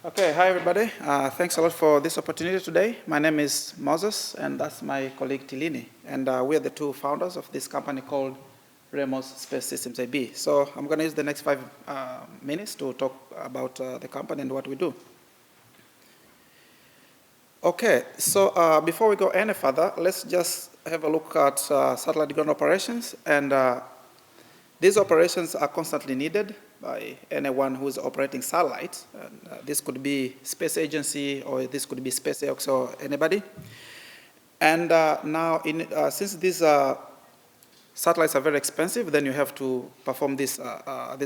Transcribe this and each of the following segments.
Okay, hi everybody. Thanks a lot for this opportunity today. My name is Moses, and that's my colleague Tilini. And we are the two founders of this company called Remos Space Systems AB. So I'm going to use the next 5 minutes to talk about the company and what we do. Okay, so before we go any further, let's just have a look at satellite ground operations. And these operations are constantly needed by anyone who is operating satellites. This could be space agency, or this could be SpaceX, or anybody. And now, since these satellites are very expensive, then you have to perform this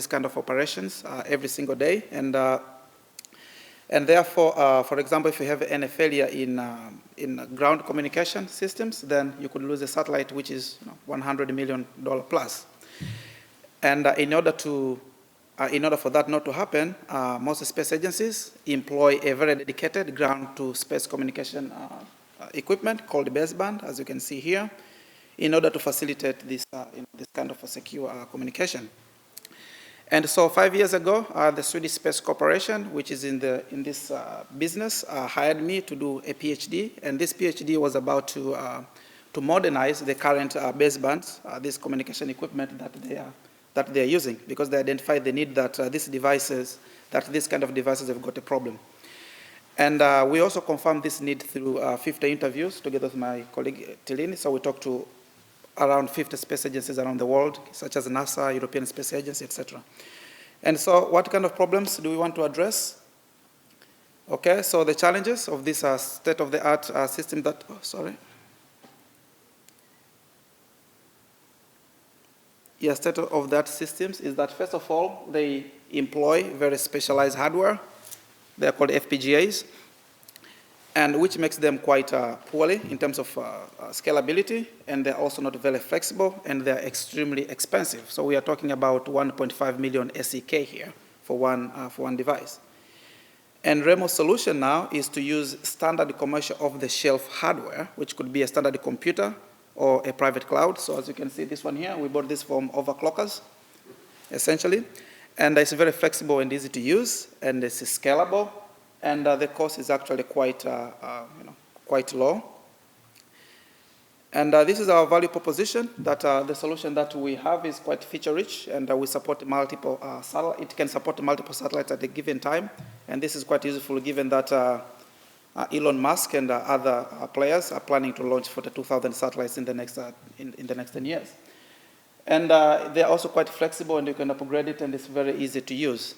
kind of operations every single day. And therefore, for example, if you have any failure in ground communication systems, then you could lose a satellite which is $100 million plus. And in order for that not to happen, most space agencies employ a very dedicated ground-to-space communication equipment called baseband, as you can see here, in order to facilitate this kind of a secure communication. And so 5 years ago, the Swedish Space Corporation, which is in this business, hired me to do a PhD, and this PhD was about to modernize the current basebands, this communication equipment that they are using, because they identified the need that this kind of devices have got a problem. And we also confirmed this need through 50 interviews together with my colleague Tilini. So we talked to around 50 space agencies around the world, such as NASA, European Space Agency, etc. And so what kind of problems do we want to address? Okay, so the challenges of this state-of-the-art system state-of-the-art systems is that, first of all, they employ very specialized hardware. They're called FPGAs, and which makes them quite poorly in terms of scalability, and they're also not very flexible, and they're extremely expensive. So we are talking about 1.5 million SEK here for one device. And Remos' solution now is to use standard commercial off-the-shelf hardware, which could be a standard computer or a private cloud. So as you can see, this one here, we bought this from overclockers, essentially. And it's very flexible and easy to use, and it's scalable, and the cost is actually quite low. And this is our value proposition, that the solution that we have is quite feature-rich, and we support multiple satellites. It can support multiple satellites at a given time, and this is quite useful given that Elon Musk and other players are planning to launch 42,000 satellites in the next 10 years. And they're also quite flexible, and you can upgrade it, and it's very easy to use.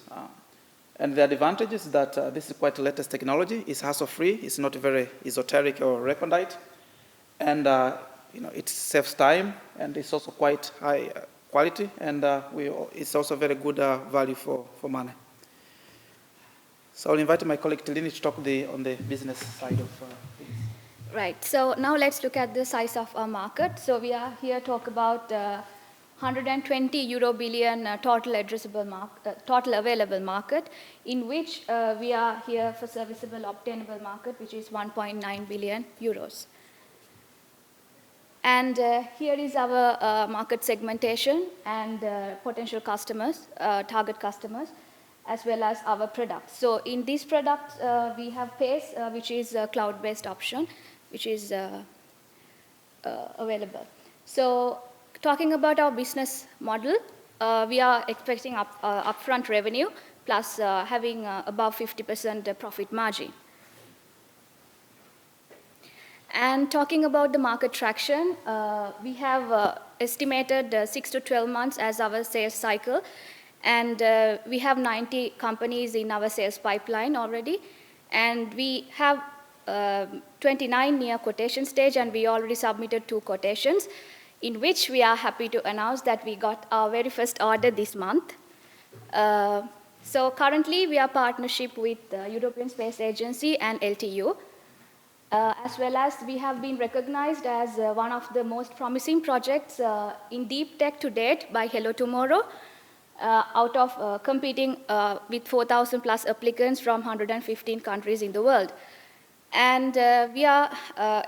And the advantage is that this is quite the latest technology. It's hassle-free. It's not very esoteric or recondite. And it saves time, and it's also quite high quality, and it's also very good value for money. So I'll invite my colleague Tilini to talk on the business side of things. Right. So now let's look at the size of our market. So we are here to talk about 120 euro billion total addressable market, total available market, in which we are here for serviceable obtainable market, which is 1.9 billion euros. And here is our market segmentation and potential customers, target customers, as well as our products. So in these products, we have PACE, which is a cloud-based option, which is available. So talking about our business model, we are expecting upfront revenue plus having above 50% profit margin. And talking about the market traction, we have estimated 6 to 12 months as our sales cycle, and we have 90 companies in our sales pipeline already, and we have 29 near quotation stage, and we already submitted 2 quotations, in which we are happy to announce that we got our very first order this month. So currently we are partnership with the European Space Agency and LTU. As well as we have been recognized as one of the most promising projects in deep tech to date by Hello Tomorrow, out of competing with 4,000 plus applicants from 115 countries in the world. And we are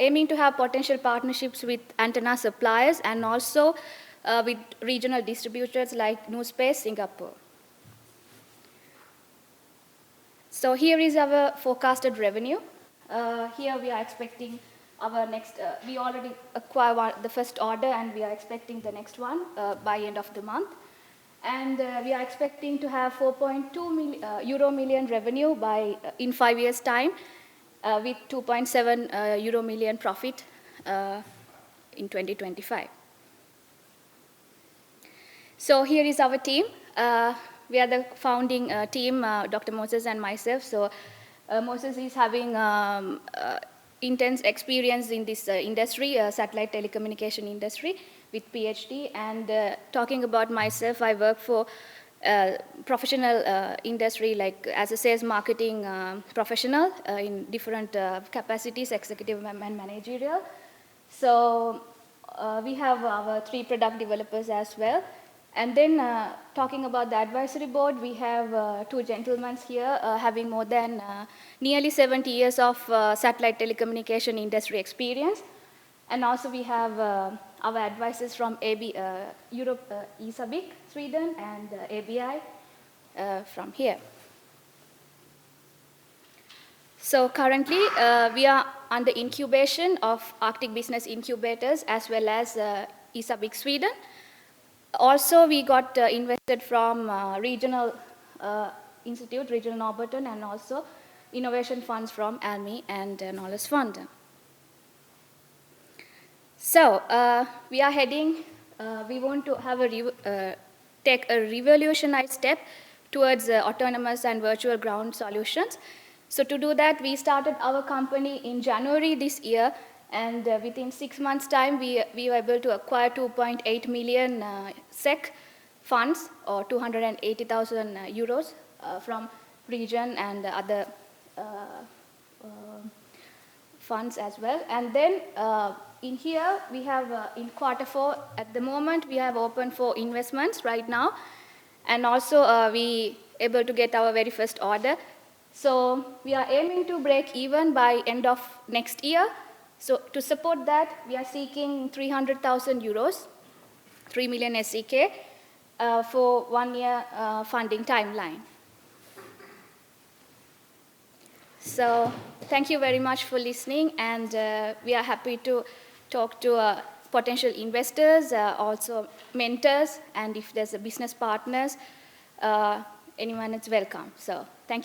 aiming to have potential partnerships with antenna suppliers and also with regional distributors like New Space Singapore. So here is our forecasted revenue. Here we are expecting our next, we already acquired the first order and we are expecting the next one by end of the month. And we are expecting to have 4.2 million revenue by in 5 years' time with 2.7 euro million profit in 2025. So here is our team. We are the founding team, Dr. Moses and myself. So Moses is having intense experience in this industry, satellite telecommunication industry, with PhD. And talking about myself, I work for professional industry, like as a sales marketing professional in different capacities, executive and managerial. So we have our 3 product developers as well. And then talking about the advisory board, we have 2 gentlemen here having more than nearly 70 years of satellite telecommunication industry experience. And also we have our advisors from Europe, ESABIC, Sweden, and ABI from here. So currently we are under incubation of Arctic Business Incubators as well as ESABIC Sweden. Also, we got invested from regional institute, Regional Norrbotten, and also innovation funds from ALMI and Knowledge Fund. So we are heading, we want to have take a revolutionized step towards autonomous and virtual ground solutions. So to do that, we started our company in January this year. And within 6 months' time, we were able to acquire 2.8 million SEK funds, or 280,000 euros from region and other funds as well. And then in here, we have in Q4, at the moment, we have open for investments right now. And also, we able to get our very first order. So we are aiming to break even by end of next year. So to support that, we are seeking 300,000 euros, 3 million SEK, for 1 year funding timeline. So thank you very much for listening, and we are happy to talk to potential investors, also mentors, and if there's a business partners, anyone is welcome. So thank you.